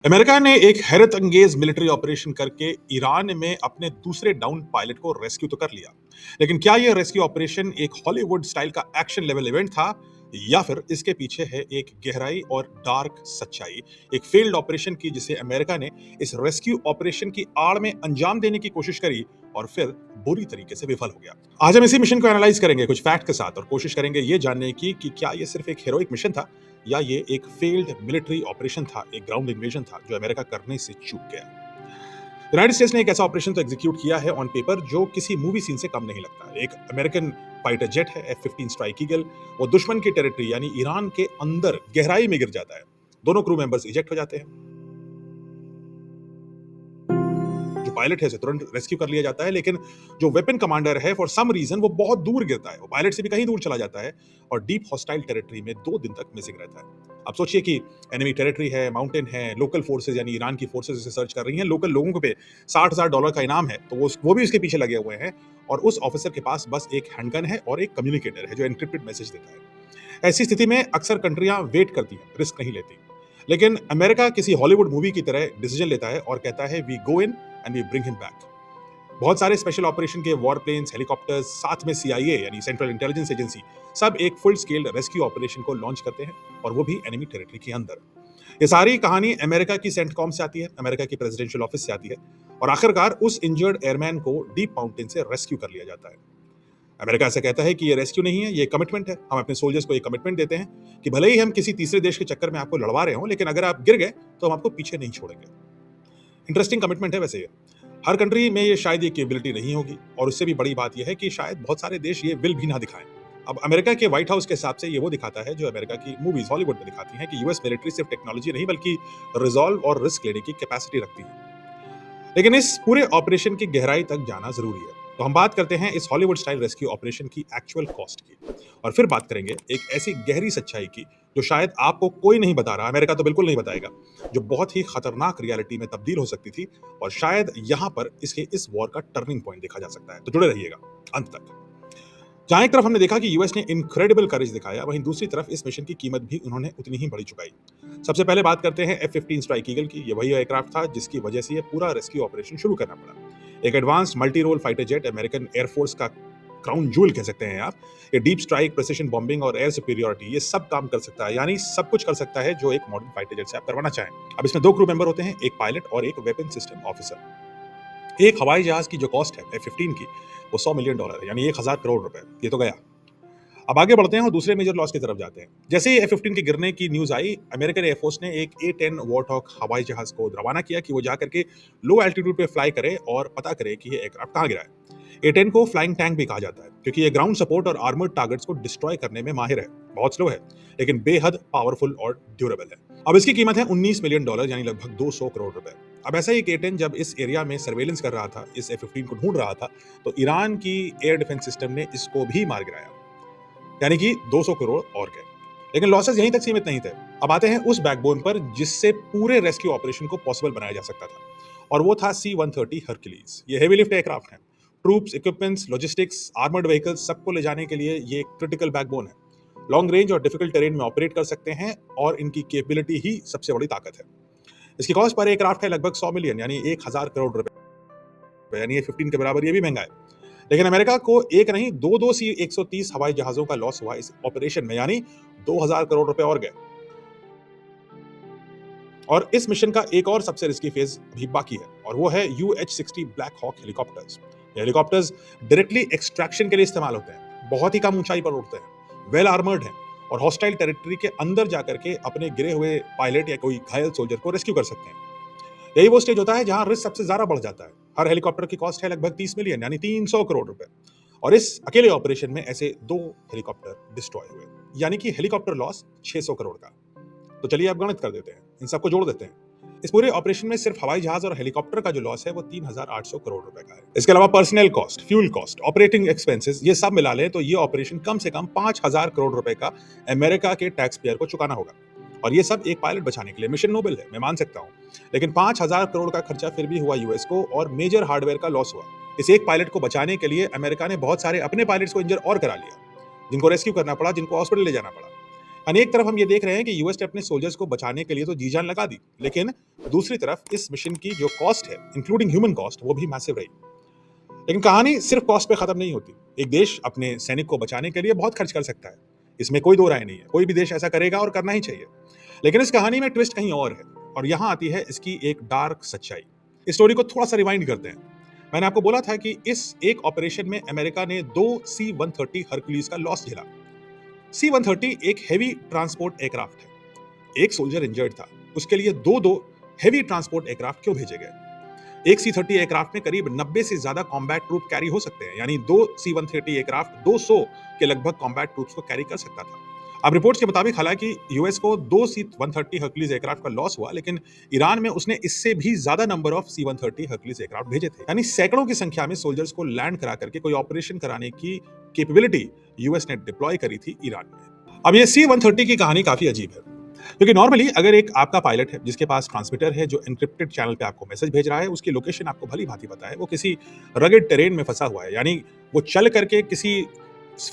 America ने एक हैरत अंगेज मिलिट्री ऑपरेशन करके ईरान में अपने दूसरे डाउन पायलट को रेस्क्यू तो कर लिया, लेकिन क्या यह रेस्क्यू ऑपरेशन एक हॉलीवुड स्टाइल का एक्शन लेवल इवेंट था या फिर इसके पीछे है एक गहराई और डार्क सच्चाई, एक फेल्ड ऑपरेशन की जिसे अमेरिका ने इस रेस्क्यू ऑपरेशन की आड़ में अंजाम देने की कोशिश करी और फिर बुरी तरीके से विफल हो गया। आज हम इसी मिशन को एनालाइज करेंगे कुछ फैक्ट के साथ और कोशिश करेंगे ये जानने की कि क्या ये सिर्फ एक हीरोइक मिशन था या ये एक फेल्ड मिलिट्री ऑपरेशन था, एक ग्राउंड इन्वेजन था जो अमेरिका करने से चूक गया। यूनाइटेड स्टेट्स ने एक ऐसा ऑपरेशन तो एग्जीक्यूट किया है ऑन पेपर जो किसी मूवी सीन से कम नहीं लगता। एक अमेरिकन फाइटर जेट है F-15 स्ट्राइक ईगल, वो दुश्मन की टेरिटरी यानी ईरान के अंदर गहराई में गिर जाता है। दोनों क्रू मेंबर्स इजेक्ट हो जाते हैं। जो पायलट है उसे तुरंत रेस्क्यू कर लिया जाता है, लेकिन जो वेपन कमांडर है फॉर सम रीजन वो बहुत दूर गिरता है, वो पायलट से भी कहीं दूर चला जाता है और डीप हॉस्टाइल टेरिटरी में 2 दिन तक मिसिंग रहता है। अब सोचिए कि एनिमी टेरिटरी है, माउंटेन है, लोकल फोर्सेज यानी ईरान की फोर्सेज इसे सर्च कर रही हैं, लोकल लोगों को पे $60,000 का इनाम है, तो वो भी उसके पीछे लगे हुए हैं और उस ऑफिसर के पास बस एक हैंडगन है और एक कम्युनिकेटर है जो एन्क्रिप्टेड मैसेज देता है। ऐसी स्थिति में अक्सर कंट्रियां वेट करती हैं, रिस्क नहीं लेती, लेकिन अमेरिका किसी हॉलीवुड मूवी की तरह डिसीजन लेता है और कहता है we go in and we bring him back. बहुत सारे स्पेशल ऑपरेशन के वॉर प्लेन्स, हेलीकॉप्टर्स, साथ में CIA यानी सेंट्रल इंटेलिजेंस एजेंसी, सब एक फुल स्केल रेस्क्यू ऑपरेशन को लॉन्च करते हैं और वो भी एनिमी टेरिटरी के अंदर। ये सारी कहानी अमेरिका की सेंटकॉम से आती है, अमेरिका की प्रेसिडेंशियल ऑफिस से आती है और आखिरकार उस इंजर्ड एयरमैन को डीप माउंटेन से रेस्क्यू कर लिया जाता है। अमेरिका ऐसा कहता है कि ये रेस्क्यू नहीं है, ये कमिटमेंट है। हम अपने सोल्जर्स को ये कमिटमेंट देते हैं कि भले ही हम किसी तीसरे देश के चक्कर में आपको लड़वा रहे हों, लेकिन अगर आप गिर गए तो हम आपको पीछे नहीं छोड़ेंगे। इंटरेस्टिंग कमिटमेंट है वैसे ये। हर कंट्री में ये शायद ये कैपेबिलिटी नहीं होगी और उससे भी बड़ी बात यह है कि शायद बहुत सारे देश ये विल भी ना दिखाएं। अब अमेरिका के व्हाइट हाउस के हिसाब से ये वो दिखाता है जो अमेरिका की मूवीज हॉलीवुड में दिखाती हैं कि यूएस मिलिट्री सिर्फ टेक्नोलॉजी नहीं बल्कि रिजॉल्व और रिस्क लेने की कैपेसिटी रखती है। लेकिन इस पूरे ऑपरेशन की गहराई तक जाना जरूरी है, तो हम बात करते हैं इस हॉलीवुड स्टाइल रेस्क्यू ऑपरेशन की एक्चुअल कॉस्ट की और फिर बात करेंगे एक ऐसी गहरी सच्चाई की जो शायद आपको कोई नहीं बता रहा, अमेरिका तो बिल्कुल नहीं बताएगा, जो बहुत ही खतरनाक रियलिटी में तब्दील हो सकती थी और शायद यहां पर इसके इस वॉर का टर्निंग पॉइंट देखा जा सकता है। तो जुड़े रहिएगा अंत तक। जहां एक तरफ हमने देखा कि यूएस ने इनक्रेडिबल करेज दिखाया, वहीं दूसरी तरफ इस मिशन की कीमत भी उन्होंने उतनी ही बड़ी चुकाई। सबसे पहले बात करते हैं F-15 स्ट्राइक ईगल की। ये वही एयरक्राफ्ट था जिसकी वजह से ये पूरा रेस्क्यू ऑपरेशन शुरू करना पड़ा। एक advanced multi role fighter jet, American air force का क्राउन जूल कह सकते हैं आप। ये डीप स्ट्राइक, प्रिसिशन बॉम्बिंग और एयर सुपीरियरिटी ये सब काम कर सकता है, यानी सब कुछ कर सकता है जो एक मॉडर्न फाइटर जेट से आप करवाना चाहें। अब इसमें 2 क्रू मेंबर होते हैं, एक पायलट और एक वेपन सिस्टम ऑफिसर। एक हवाई जहाज की जो कॉस्ट है F-15 की वो $100 मिलियन है, यानी 1,000 करोड़ रुपए। ये तो गया। अब आगे बढ़ते हैं और दूसरे मेजर लॉस की तरफ जाते हैं। जैसे ही F-15 के गिरने की न्यूज आई, अमेरिकन एयरफोर्स ने एक A-10 वॉरहॉक हवाई जहाज को रवाना किया कि वो जाकर के लो एल्टीट्यूड पे फ्लाई करे और पता करे कि ये एयरक्राफ्ट कहाँ गिरा है। A-10 को फ्लाइंग टैंक भी कहा जाता है क्योंकि ये ग्राउंड सपोर्ट और आर्मर्ड टारगेट्स को डिस्ट्रॉय करने में माहिर है। बहुत स्लो है लेकिन बेहद पावरफुल और ड्यूरेबल है। अब इसकी कीमत है $19 मिलियन, यानी लगभग 200 करोड़ रुपए। अब ऐसा ही A-10 जब इस एरिया में सर्वेलेंस कर रहा था, इस F-15 को ढूंढ रहा था, तो ईरान की एयर डिफेंस सिस्टम ने इसको भी मार गिराया, यानी कि 200 करोड़ और गए। लेकिन लॉसेस यहीं तक सीमित नहीं थे। अब आते हैं उस बैकबोन पर जिससे पूरे रेस्क्यू ऑपरेशन को पॉसिबल बनाया जा सकता था और वो था C-130 हरक्यूलिस। ये हेवी लिफ्ट एयरक्राफ्ट है। Troops, equipments, logistics, armoured vehicles सबको ले जाने के लिए ये क्रिटिकल बैकबोन है। लॉन्ग रेंज और डिफिकल्ट टेरेन में ऑपरेट कर सकते हैं और इनकी कैपेबिलिटी ही सबसे बड़ी ताकत है। इसकी कॉस्ट पर एयरक्राफ्ट है लगभग 100 मिलियन, यानी 1,000 करोड़ रुपए, यानी ये 15 के बराबर, ये भी महंगा है। लेकिन अमेरिका को एक नहीं दो C-130 हवाई जहाजों का लॉस हुआ इस ऑपरेशन में, यानी 2,000 करोड़ रुपए और गए। और इस मिशन का एक और सबसे रिस्की फेज भी बाकी है और वो है UH-60 black hawk helicopters. Helicopters directly extraction के लिए इस्तेमाल होते हैं, बहुत ही कम ऊंचाई पर उड़ते हैं, वेल आर्मर्ड हैं और हॉस्टाइल टेरिटरी के अंदर जाकर के अपने गिरे हुए पायलट या कोई घायल सोल्जर को रेस्क्यू कर सकते हैं। यही वो स्टेज होता है जहां रिस्क सबसे ज्यादा बढ़ जाता है। हर हेलीकॉप्टर की कॉस्ट है लगभग 30 मिलियन, यानी 300 करोड़ रुपए और इस अकेले ऑपरेशन में ऐसे 2 हेलीकॉप्टर डिस्ट्रॉय हुए, यानी कि हेलीकॉप्टर लॉस 600 करोड़ का। तो चलिए अब गणित कर देते हैं, इन सबको जोड़ देते हैं। इस पूरे ऑपरेशन में सिर्फ हवाई जहाज और हेलीकॉप्टर का जो लॉस है वो 3,800 करोड़ रुपए का है। इसके अलावा personal cost, fuel cost, operating expenses ये सब मिला लें तो ये ऑपरेशन कम से कम 5,000 करोड़ रुपए का अमेरिका के टैक्स पेयर को चुकाना होगा और ये सब एक पायलट बचाने के लिए। मिशन नोबल है, मैं मान सकता हूँ, लेकिन 5,000 करोड़ का खर्चा फिर भी हुआ यूएस को और मेजर हार्डवेयर का लॉस हुआ। इस एक पायलट को बचाने के लिए अमेरिका ने बहुत सारे अपने पायलट्स को इंजर और करा लिया, जिनको रेस्क्यू करना पड़ा, जिनको हॉस्पिटल ले जाना पड़ा। यानी एक तरफ हम ये देख रहे हैं कि यूएस ने अपने सोल्जर्स को बचाने के लिए तो जी जान लगा दी, लेकिन दूसरी तरफ इस मिशन की जो कॉस्ट है, इंक्लूडिंग ह्यूमन कॉस्ट, वो भी मैसिव रही। लेकिन कहानी सिर्फ कॉस्ट पे खत्म नहीं होती। एक देश अपने सैनिक को बचाने के लिए बहुत खर्च कर सकता है, इसमें कोई दो राय नहीं है। कोई भी देश ऐसा करेगा और करना ही चाहिए। लेकिन इस कहानी में ट्विस्ट कहीं और है, और यहां आती है इसकी एक डार्क सच्चाई। इस स्टोरी को थोड़ा सा रिवाइंड करते हैं। मैंने आपको बोला था कि इस एक ऑपरेशन में अमेरिका ने 2 C-130 हरक्यूलिस का लॉस झेला। C-130 एक हेवी ट्रांसपोर्ट एयरक्राफ्ट है। एक सोल्जर इंजर्ड था, उसके लिए दो हेवी ट्रांसपोर्ट एयरक्राफ्ट क्यों भेजे गए? एक C-30 एयरक्राफ्ट में करीब 90 से ज्यादा कॉम्बैट ट्रूप कैरी हो सकते हैं, यानी 2 C-130 एयरक्राफ्ट 200 के लगभग कॉम्बैट ट्रूप्स को कैरी कर सकता था। अब रिपोर्ट्स के मुताबिक हालांकि यूएस को 2 C-130 हर्कुलिस एयरक्राफ्ट का लॉस हुआ, लेकिन ईरान में उसने इससे भी ज्यादा number of C-130 Hercules aircraft भेजे थे। यानी सैकड़ों की संख्या में सोल्जर्स को लैंड करा करके कोई ऑपरेशन कराने की कैपेबिलिटी यूएस ने डिप्लॉय करी थी ईरान में। अब ये C-130 की कहानी काफी अजीब है, क्योंकि नॉर्मली अगर एक आपका पायलट है जिसके पास ट्रांसमीटर है जो एन्क्रिप्टेड चैनल पे आपको मैसेज भेज रहा है, उसकी लोकेशन आपको भली भांति पता है, वो किसी रगेड टेरेन में फंसा हुआ है, यानी वो चल करके किसी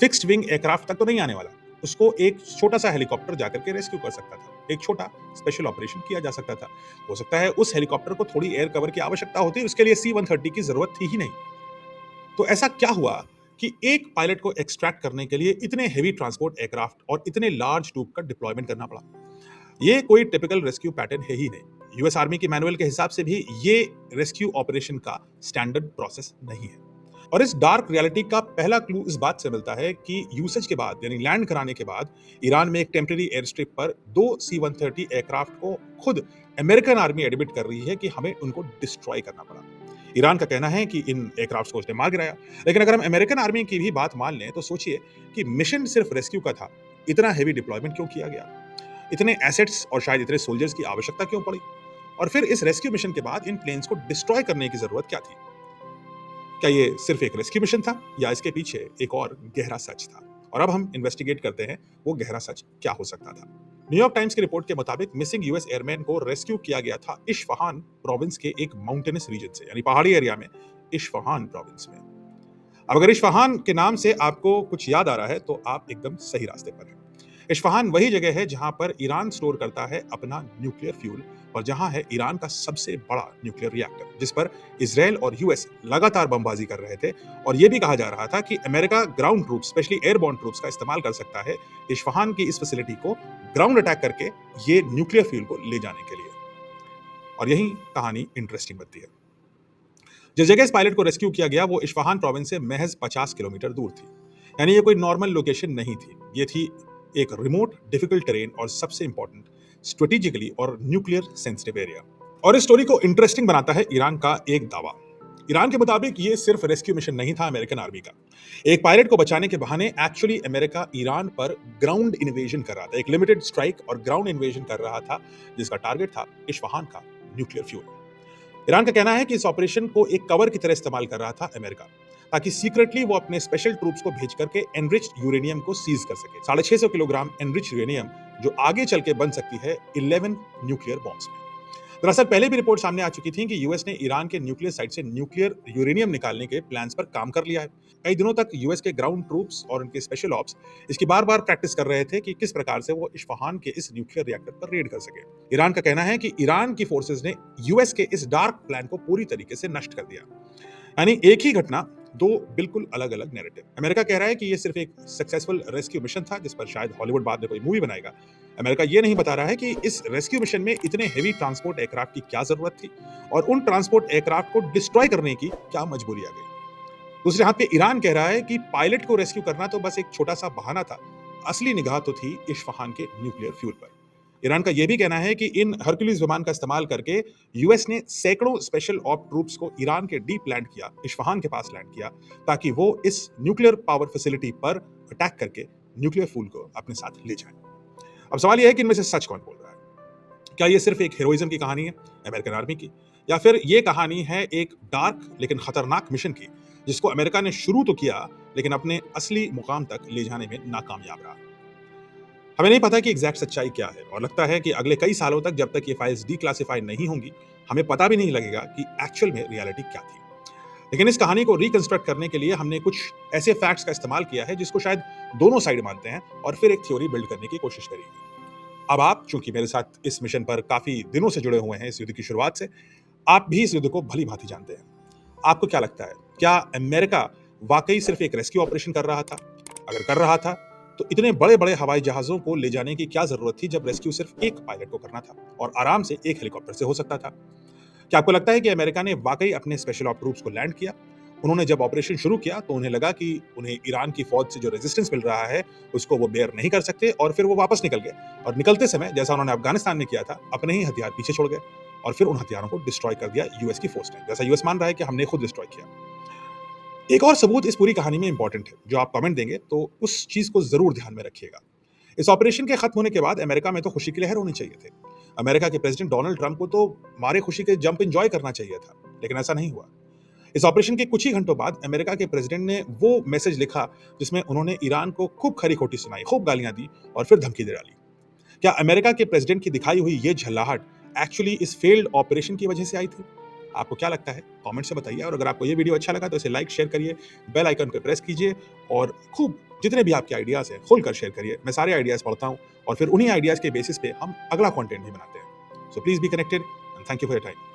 फिक्स्ड विंग एयरक्राफ्ट तक तो नहीं आने वाला, उसको एक छोटा सा हेलीकॉप्टर जाकर के रेस्क्यू कर सकता था, एक छोटा स्पेशल ऑपरेशन किया जा सकता था। हो सकता है उस हेलीकॉप्टर को थोड़ी एयर कवर की आवश्यकता होती, उसके लिए C-130 की जरूरत थी ही नहीं। तो ऐसा क्या हुआ कि एक पायलट को एक्सट्रैक्ट करने के लिए इतने हेवी ट्रांसपोर्ट एयरक्राफ्ट और इतने लार्ज ट्यूब का डिप्लॉयमेंट करना पड़ा? ये कोई टिपिकल रेस्क्यू पैटर्न है ही नहीं। यूएस आर्मी की मैनुअल के हिसाब से भी ये रेस्क्यू ऑपरेशन का स्टैंडर्ड प्रोसेस नहीं है। और इस डार्क रियलिटी का पहला क्लू इस बात से मिलता है कि यूसेज के बाद, यानी लैंड कराने के बाद, ईरान में एक टेम्परेरी एयर स्ट्रिप पर 2 C-130 एयरक्राफ्ट को खुद अमेरिकन आर्मी एडमिट कर रही है कि हमें उनको डिस्ट्रॉय करना पड़ा। ईरान का कहना है कि इन एयरक्राफ्ट को उसने मार गिराया। लेकिन अगर हम अमेरिकन आर्मी की भी बात मान लें तो सोचिए कि मिशन सिर्फ रेस्क्यू का था, इतना हेवी डिप्लॉयमेंट क्यों किया गया? इतने एसेट्स और शायद इतने सोल्जर्स की आवश्यकता क्यों पड़ी? और फिर इस रेस्क्यू मिशन के बाद इन प्लेन्स को डिस्ट्रॉय करने की जरूरत क्या थी? क्या ये सिर्फ एक रेस्क्यू मिशन था, या इसके पीछे एक और गहरा सच था? और अब हम इन्वेस्टिगेट करते हैं वो गहरा सच क्या हो सकता था। न्यूयॉर्क टाइम्स की रिपोर्ट के मुताबिक मिसिंग यूएस एयरमैन को रेस्क्यू किया गया था इस्फहान प्रोविंस के एक माउंटेनस रीजन से, यानी पहाड़ी एरिया में, इस्फहान प्रोविंस में। अब अगर इस्फहान के नाम से आपको कुछ याद आ रहा है तो आप एकदम सही रास्ते पर हैं। इस्फहान वही जगह है जहां पर ईरान स्टोर करता है अपना न्यूक्लियर फ्यूल, और जहां है ईरान का सबसे बड़ा न्यूक्लियर रिएक्टर, जिस पर इजराइल और यूएस लगातार बमबाजी कर रहे थे। और यह भी कहा जा रहा था कि America ground troops, specially airborne troops का इस्तेमाल कर सकता है इस्फहान की इस फैसिलिटी को ग्राउंड अटैक करके ये न्यूक्लियर फ्यूल को ले जाने के लिए। और यही कहानी इंटरेस्टिंग बनती है। जिस जगह इस पायलट को रेस्क्यू किया गया वो इस्फहान प्रोविंस से महज 50 किलोमीटर दूर थी। यानी ये कोई नॉर्मल लोकेशन नहीं थी, ये थी एक रिमोट, डिफिकल्ट टेरेन और सबसे इंपॉर्टेंट, स्ट्रेटेजिकली और न्यूक्लियर सेंसिटिव एरिया। और इस स्टोरी को इंटरेस्टिंग बनाता है ईरान का एक दावा। ईरान के मुताबिक ये सिर्फ रेस्क्यू मिशन नहीं था अमेरिकन आर्मी का। एक पायलट को बचाने के बहाने एक्चुअली अमेरिका ईरान पर ग्राउंड इन्वेजन कर रहा था, एक लिमिटेड स्ट्राइक और ग्राउंड इन्वेजन कर रहा था, जिसका टारगेट था इस्फहान का न्यूक्लियर फ्यूल। ईरान का कहना है कि इस ऑपरेशन को एक कवर की तरह इस्तेमाल कर रहा था अमेरिका, ताकि सीक्रेटली वो अपने स्पेशल ट्रूप्स को भेज करके एनरिच्ड यूरेनियम को सीज कर सके। 650 किलोग्राम एनरिच्ड यूरेनियम जो आगे चल के बन सकती है 11 न्यूक्लियर बॉम्ब्स में। दरअसल पहले भी रिपोर्ट सामने आ चुकी थी कि यूएस ने ईरान के न्यूक्लियर साइट से न्यूक्लियर यूरेनियम निकालने के प्लान्स पर काम कर लिया है। कई दिनों तक यूएस के ग्राउंड ट्रूप्स और उनके स्पेशल ऑप्स इसकी बार बार प्रैक्टिस कर रहे थे कि किस प्रकार से वो इस्फहान के इस न्यूक्लियर रिएक्टर पर रेड कर सके। ईरान का कहना है कि ईरान की फोर्सेस ने यूएस के इस डार्क प्लान को पूरी तरीके से नष्ट कर दिया। यानी एक ही घटना, दो बिल्कुल अलग अलग नैरेटिव। अमेरिका कह रहा है कि ये सिर्फ एक सक्सेसफुल रेस्क्यू मिशन था जिस पर शायद हॉलीवुड बाद में कोई मूवी बनाएगा। अमेरिका ये नहीं बता रहा है कि इस रेस्क्यू मिशन में इतने हेवी ट्रांसपोर्ट एयरक्राफ्ट की क्या जरूरत थी और उन ट्रांसपोर्ट एयरक्राफ्ट को डिस्ट्रॉय करने की क्या मजबूरी आ गई। दूसरे हाथ पे ईरान कह रहा है कि पायलट को रेस्क्यू करना तो बस एक छोटा सा बहाना था, असली निगाह तो थी इस्फहान के न्यूक्लियर फ्यूल पर। ईरान का यह भी कहना है कि इन हरक्यूलिस विमान का इस्तेमाल करके यूएस ने सैकड़ों स्पेशल ऑप ट्रूप्स को ईरान के डीप लैंड किया, इस्फहान के पास लैंड किया, ताकि वो इस न्यूक्लियर पावर फैसिलिटी पर अटैक करके न्यूक्लियर फ्यूल को अपने साथ ले जाएं। अब सवाल यह है कि इनमें से सच कौन बोल रहा है? क्या ये सिर्फ एक हीरोइज्म की कहानी है अमेरिकन आर्मी की, या फिर ये कहानी है एक डार्क लेकिन खतरनाक मिशन की जिसको अमेरिका ने शुरू तो किया लेकिन अपने असली मुकाम तक ले जाने में नाकामयाब रहा? हमें नहीं पता कि एग्जैक्ट सच्चाई क्या है, और लगता है कि अगले कई सालों तक जब तक ये फाइल्स डीक्लासिफाई नहीं होंगी हमें पता भी नहीं लगेगा कि एक्चुअल में रियलिटी क्या थी। लेकिन इस कहानी को रिकंस्ट्रक्ट करने के लिए हमने कुछ ऐसे फैक्ट्स का इस्तेमाल किया है जिसको शायद दोनों साइड मानते हैं और फिर एक थ्योरी बिल्ड करने की कोशिश करेंगे। अब आप चूंकि मेरे साथ इस मिशन पर काफी दिनों से जुड़े हुए हैं इस युद्ध की शुरुआत से, आप भी इस युद्ध को भली भांति जानते हैं। आपको क्या लगता है, क्या अमेरिका वाकई सिर्फ एक रेस्क्यू ऑपरेशन कर रहा था? अगर कर रहा था, तो इतने बड़े-बड़े हवाई जहाज़ों को ले जाने की क्या ज़रूरत थी जब रेस्क्यू सिर्फ एक पायलट को करना था और आराम से एक हेलीकॉप्टर से हो सकता था? क्या आपको लगता है कि अमेरिका ने वाकई अपने स्पेशल ऑप ट्रूप्स को लैंड किया? उन्होंने जब ऑपरेशन शुरू किया तो उन्हें लगा कि उन्हें ईरान की फौज से जो रेजिस्टेंस मिल रहा है, उसको वो बेयर नहीं कर सकते और फिर वो वापस निकल गए और निकलते समय जैसा उन्होंने अफगानिस्तान में किया था, अपने ही हथियार पीछे छोड़ गए और फिर उन हथियारों को डिस्ट्रॉय कर दिया यूएस की फोर्स ने, जैसा यूएस मान रहा है कि हमने खुद डिस्ट्रॉय किया। एक और सबूत इस पूरी कहानी में इंपॉर्टेंट है, जो आप कमेंट देंगे तो उस चीज़ को ज़रूर ध्यान में रखिएगा। इस ऑपरेशन के खत्म होने के बाद अमेरिका में तो खुशी की लहर होनी चाहिए थी। अमेरिका के प्रेसिडेंट डोनाल्ड ट्रंप को तो मारे खुशी के जंप एंजॉय करना चाहिए था, लेकिन ऐसा नहीं हुआ। इस ऑपरेशन के कुछ ही घंटों बाद अमेरिका के प्रेसिडेंट ने वो मैसेज लिखा जिसमें उन्होंने ईरान को खूब खरी-खोटी सुनाई, खूब गालियां दी और फिर धमकी दे डाली। क्या अमेरिका के प्रेसिडेंट की दिखाई हुई ये झल्लाहट एक्चुअली इस फेल्ड ऑपरेशन की वजह से आई थी? आपको क्या लगता है? कमेंट से बताइए और अगर आपको ये वीडियो अच्छा लगा तो इसे लाइक, शेयर करिए, बेल आइकन पे प्रेस कीजिए और खूब जितने भी आपके आइडियाज़ हैं, खुलकर शेयर करिए। मैं सारे आइडियाज़ पढ़ता हूँ और फिर उन्हीं आइडियाज़ के बेसिस पे हम अगला कंटेंट भी बनाते हैं। So please be connected and thank you for your time.